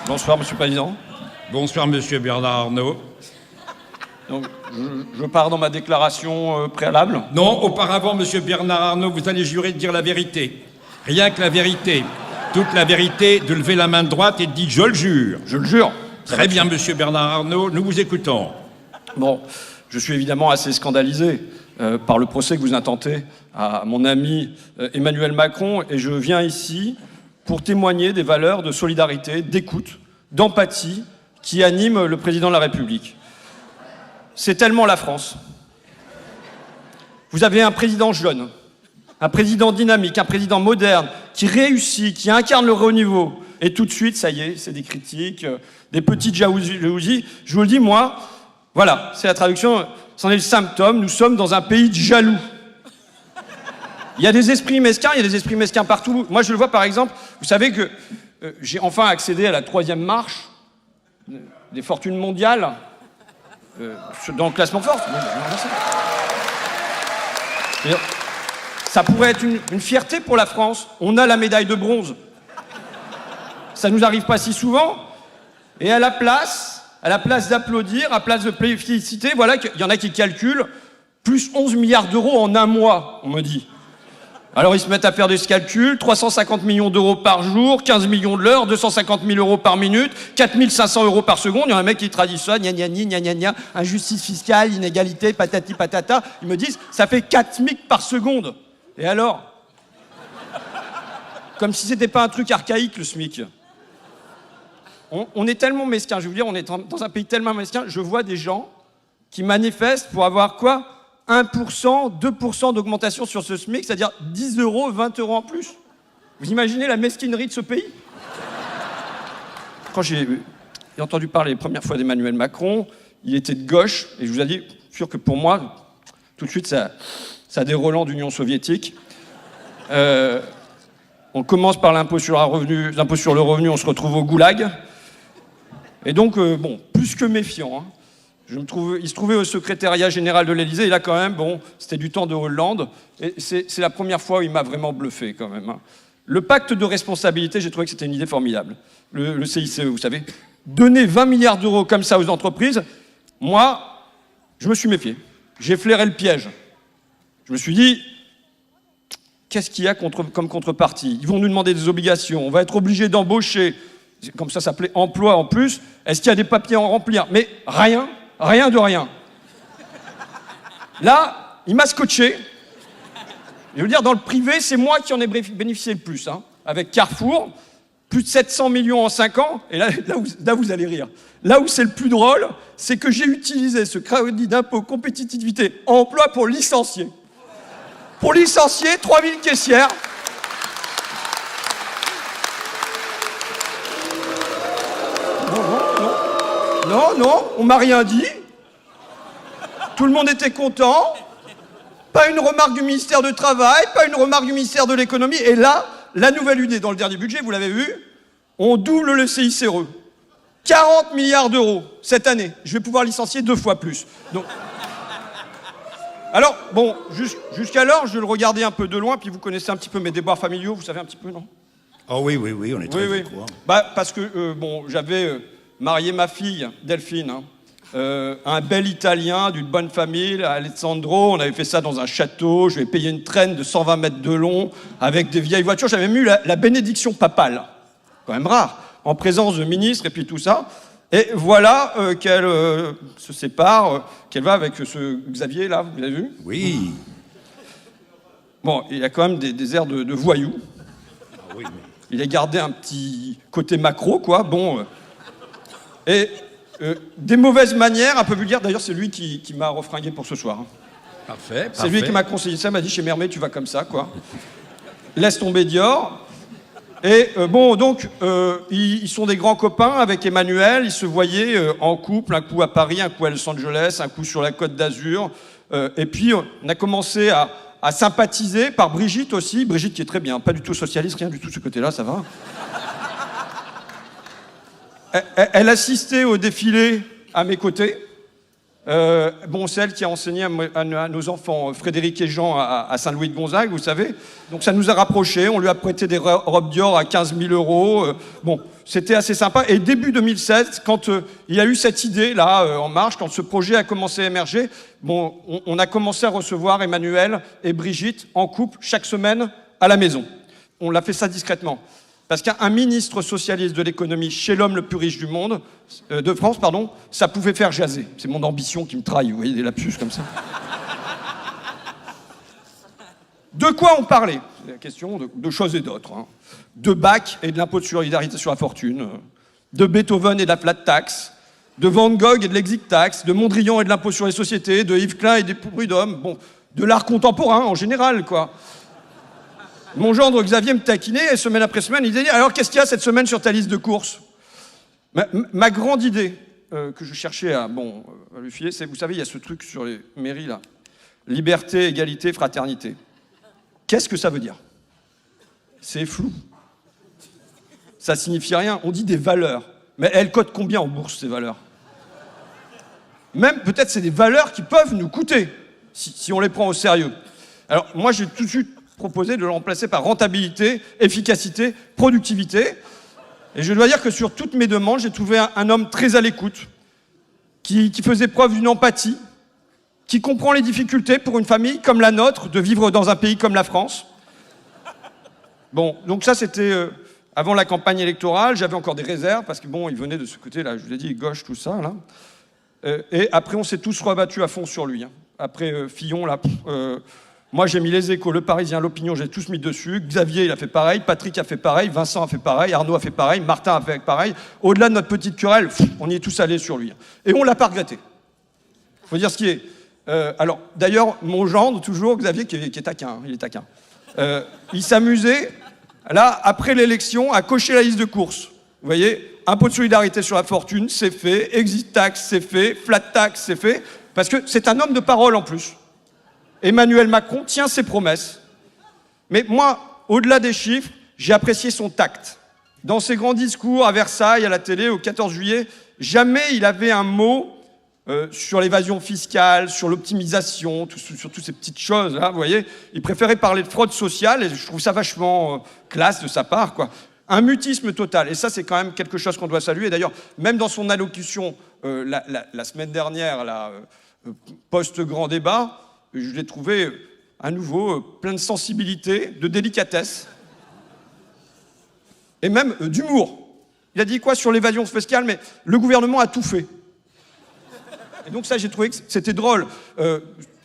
Bonsoir, Monsieur le Président. Bonsoir, Monsieur Bernard Arnault. Donc, je pars dans ma déclaration préalable. Non, auparavant, Monsieur Bernard Arnault, vous allez jurer de dire la vérité. Rien que la vérité. Toute la vérité, de lever la main droite et de dire « je le jure ». Je le jure. Très bien, Monsieur Bernard Arnault, nous vous écoutons. Bon, je suis évidemment assez scandalisé par le procès que vous intentez à mon ami Emmanuel Macron, et je viens ici pour témoigner des valeurs de solidarité, d'écoute, d'empathie qui animent le président de la République. C'est tellement la France. Vous avez un président jeune, un président dynamique, un président moderne, qui réussit, qui incarne le haut niveau. Et tout de suite, ça y est, c'est des critiques, des petites jalousies. Je vous le dis, moi, voilà, c'est la traduction, c'en est le symptôme, nous sommes dans un pays de jaloux. Il y a des esprits mesquins, partout. Moi, je le vois, par exemple, vous savez que j'ai enfin accédé à la 3e marche des fortunes mondiales dans le classement force. Ça pourrait être une fierté pour la France. On a la médaille de bronze. Ça nous arrive pas si souvent. Et à la place d'applaudir, à la place de féliciter, voilà qu'il y en a qui calculent plus 11 milliards d'euros en un mois, on me dit. Alors ils se mettent à faire des calculs, 350 millions d'euros par jour, 15 millions de l'heure, 250 000 euros par minute, 4 500 euros par seconde. Il y a un mec qui traduit ça, gna gna gna gna gna, injustice fiscale, inégalité, patati patata. Ils me disent, ça fait 4 SMIC par seconde. Et alors? Comme si c'était pas un truc archaïque, le SMIC. On est tellement mesquin, je vais vous dire, on est dans un pays tellement mesquin, je vois des gens qui manifestent pour avoir quoi? 1%, 2% d'augmentation sur ce SMIC, c'est-à-dire 10 euros, 20 euros en plus. Vous imaginez la mesquinerie de ce pays? Quand j'ai entendu parler la première fois d'Emmanuel Macron, il était de gauche, et je vous ai dit, sûr que pour moi, tout de suite, ça a des relents d'Union soviétique. On commence par l'impôt sur le revenu, on se retrouve au goulag. Et donc, bon, plus que méfiant, hein. Il se trouvait au secrétariat général de l'Élysée, et là quand même, bon, c'était du temps de Hollande, et c'est la première fois où il m'a vraiment bluffé quand même, hein. Le pacte de responsabilité, j'ai trouvé que c'était une idée formidable. Le CICE, vous savez, donner 20 milliards d'euros comme ça aux entreprises, moi, je me suis méfié. J'ai flairé le piège. Je me suis dit, qu'est-ce qu'il y a comme contrepartie? Ils vont nous demander des obligations, on va être obligé d'embaucher, comme ça s'appelait emploi en plus, est-ce qu'il y a des papiers à en remplir? Mais rien. Rien de rien. Là, il m'a scotché. Je veux dire, dans le privé, c'est moi qui en ai bénéficié le plus, hein. Avec Carrefour, plus de 700 millions en 5 ans. Et là vous allez rire. Là où c'est le plus drôle, c'est que j'ai utilisé ce crédit d'impôt compétitivité emploi pour licencier. Pour licencier 3000 caissières. Non, on m'a rien dit. Tout le monde était content. Pas une remarque du ministère du Travail, pas une remarque du ministère de l'Économie. Et là, la nouvelle idée dans le dernier budget, vous l'avez vu, on double le CICE. 40 milliards d'euros cette année. Je vais pouvoir licencier 2 fois plus. Donc... Alors, bon, jusqu'alors, je le regardais un peu de loin, puis vous connaissez un petit peu mes déboires familiaux, vous savez un petit peu, non? Oh oui, on est très au courant. Bah, parce que, bon, j'avais... marié ma fille, Delphine, hein, un bel Italien d'une bonne famille, Alessandro. On avait fait ça dans un château. Je lui ai payé une traîne de 120 mètres de long avec des vieilles voitures. J'avais même eu la bénédiction papale, quand même rare, en présence de ministres et puis tout ça. Et voilà qu'elle se sépare, qu'elle va avec ce Xavier, là, vous l'avez vu? Oui. Bon, il a quand même des airs de voyou. Ah oui, mais... Il a gardé un petit côté macro, quoi. Bon... Et des mauvaises manières, un peu vulgaires. D'ailleurs, c'est lui qui m'a refringué pour ce soir, hein. Parfait. C'est lui qui m'a conseillé ça, m'a dit, chez Mermet, tu vas comme ça, quoi. Laisse tomber Dior. Et bon, donc, ils sont des grands copains avec Emmanuel. Ils se voyaient en couple, un coup à Paris, un coup à Los Angeles, un coup sur la Côte d'Azur. Et puis, on a commencé à sympathiser par Brigitte aussi. Brigitte qui est très bien, pas du tout socialiste, rien du tout de ce côté-là, ça va. Elle assistait au défilé à mes côtés. Bon, c'est elle qui a enseigné à nos enfants, Frédéric et Jean, à Saint-Louis de Gonzague, vous savez. Donc ça nous a rapprochés, on lui a prêté des robes Dior à 15 000 €. Bon, c'était assez sympa. Et début 2016, quand il y a eu cette idée-là, En Marche, quand ce projet a commencé à émerger, bon, on a commencé à recevoir Emmanuel et Brigitte en couple chaque semaine à la maison. On l'a fait ça discrètement. Parce qu'un ministre socialiste de l'économie chez l'homme le plus riche du monde, de France, pardon, ça pouvait faire jaser. C'est mon ambition qui me trahit, vous voyez, des lapsus comme ça. De quoi on parlait? C'est la question de choses et d'autres. Hein. De Bach et de l'impôt de solidarité sur la fortune, de Beethoven et de la flat tax, de Van Gogh et de l'exit tax, de Mondrian et de l'impôt sur les sociétés, de Yves Klein et des prud'hommes, bon, de l'art contemporain en général, quoi. Mon gendre Xavier me taquinait, et semaine après semaine, il disait « Alors, qu'est-ce qu'il y a cette semaine sur ta liste de courses ?» Ma grande idée que je cherchais à lui filer, c'est, vous savez, il y a ce truc sur les mairies, là. Liberté, égalité, fraternité. Qu'est-ce que ça veut dire? C'est flou. Ça signifie rien. On dit des valeurs. Mais elles cotent combien en bourse, ces valeurs? Même, peut-être, c'est des valeurs qui peuvent nous coûter, si on les prend au sérieux. Alors, moi, j'ai tout de suite proposé de le remplacer par rentabilité, efficacité, productivité. Et je dois dire que sur toutes mes demandes, j'ai trouvé un homme très à l'écoute, qui faisait preuve d'une empathie, qui comprend les difficultés pour une famille comme la nôtre de vivre dans un pays comme la France. Bon, donc ça c'était avant la campagne électorale, j'avais encore des réserves, parce que bon, il venait de ce côté-là, je vous l'ai dit, gauche, tout ça, là. Et après, on s'est tous rebattus à fond sur lui. Hein. Après Fillon, là... moi, j'ai mis Les Échos, Le Parisien, L'Opinion, j'ai tous mis dessus. Xavier, il a fait pareil. Patrick a fait pareil. Vincent a fait pareil. Arnaud a fait pareil. Martin a fait pareil. Au-delà de notre petite querelle, on y est tous allés sur lui. Et on ne l'a pas regretté. Il faut dire ce qui est. Alors, d'ailleurs, mon gendre, toujours, Xavier, qui est taquin, il est taquin. Il s'amusait, là, après l'élection, à cocher la liste de courses. Vous voyez, impôt de solidarité sur la fortune, c'est fait. Exit tax, c'est fait. Flat tax, c'est fait. Parce que c'est un homme de parole, en plus. Emmanuel Macron tient ses promesses. Mais moi, au-delà des chiffres, j'ai apprécié son tact. Dans ses grands discours à Versailles, à la télé, au 14 juillet, jamais il avait un mot sur l'évasion fiscale, sur l'optimisation, sur toutes ces petites choses, là, vous voyez. Il préférait parler de fraude sociale, et je trouve ça vachement classe de sa part, quoi. Un mutisme total. Et ça, c'est quand même quelque chose qu'on doit saluer. D'ailleurs, même dans son allocution la semaine dernière, post-grand débat, je l'ai trouvé à nouveau plein de sensibilité, de délicatesse et même d'humour. Il a dit quoi sur l'évasion fiscale? Mais le gouvernement a tout fait. Et donc ça, j'ai trouvé que c'était drôle.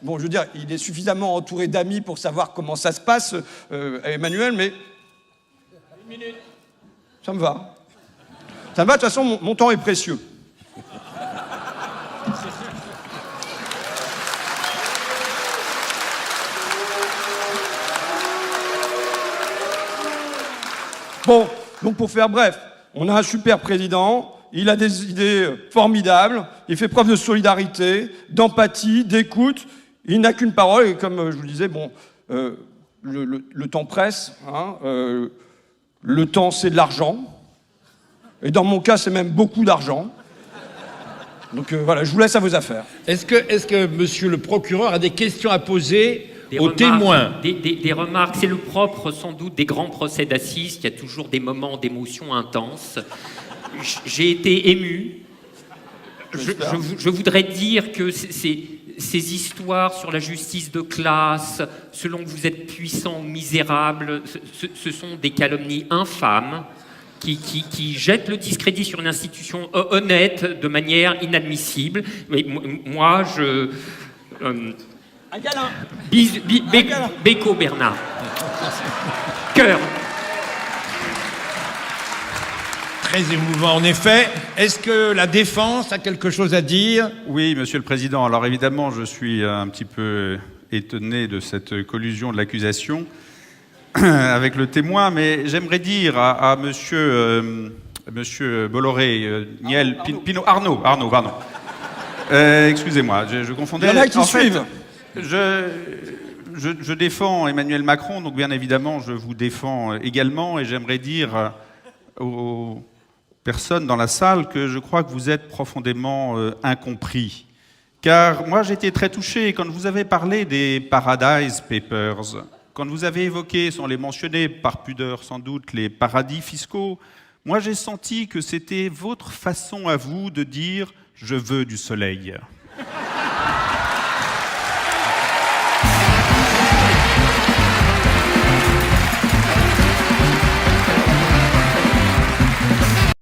Bon, je veux dire, il est suffisamment entouré d'amis pour savoir comment ça se passe, Emmanuel, mais... Une minute. Ça me va. Ça me va, de toute façon, mon temps est précieux. Bon, donc pour faire bref, on a un super président, il a des idées formidables, il fait preuve de solidarité, d'empathie, d'écoute, il n'a qu'une parole, et comme je vous le disais, bon, le temps presse, hein, le temps c'est de l'argent, et dans mon cas c'est même beaucoup d'argent. Donc voilà, je vous laisse à vos affaires. Est-ce que monsieur le procureur a des questions à poser aux témoins? Des remarques, c'est le propre sans doute des grands procès d'assises, qu'il y a toujours des moments d'émotion intense. J'ai été ému. Je voudrais dire que ces histoires sur la justice de classe, selon que vous êtes puissant ou misérable, ce sont des calomnies infâmes qui jettent le discrédit sur une institution honnête de manière inadmissible. Mais moi, Un câlin. Béco Bernard. Cœur. Très émouvant, en effet. Est-ce que la défense a quelque chose à dire? Oui, Monsieur le Président. Alors évidemment, je suis un petit peu étonné de cette collusion de l'accusation avec le témoin, mais j'aimerais dire à Monsieur Bolloré, Niel, Arnaud, pardon. Excusez-moi, je confondais. Il y en a qui suivent. Je défends Emmanuel Macron, donc bien évidemment, je vous défends également, et j'aimerais dire aux personnes dans la salle que je crois que vous êtes profondément incompris Car moi, j'ai été très touché quand vous avez parlé des Paradise Papers, quand vous avez évoqué, sans les mentionner par pudeur sans doute, les paradis fiscaux. Moi, j'ai senti que c'était votre façon à vous de dire « je veux du soleil ».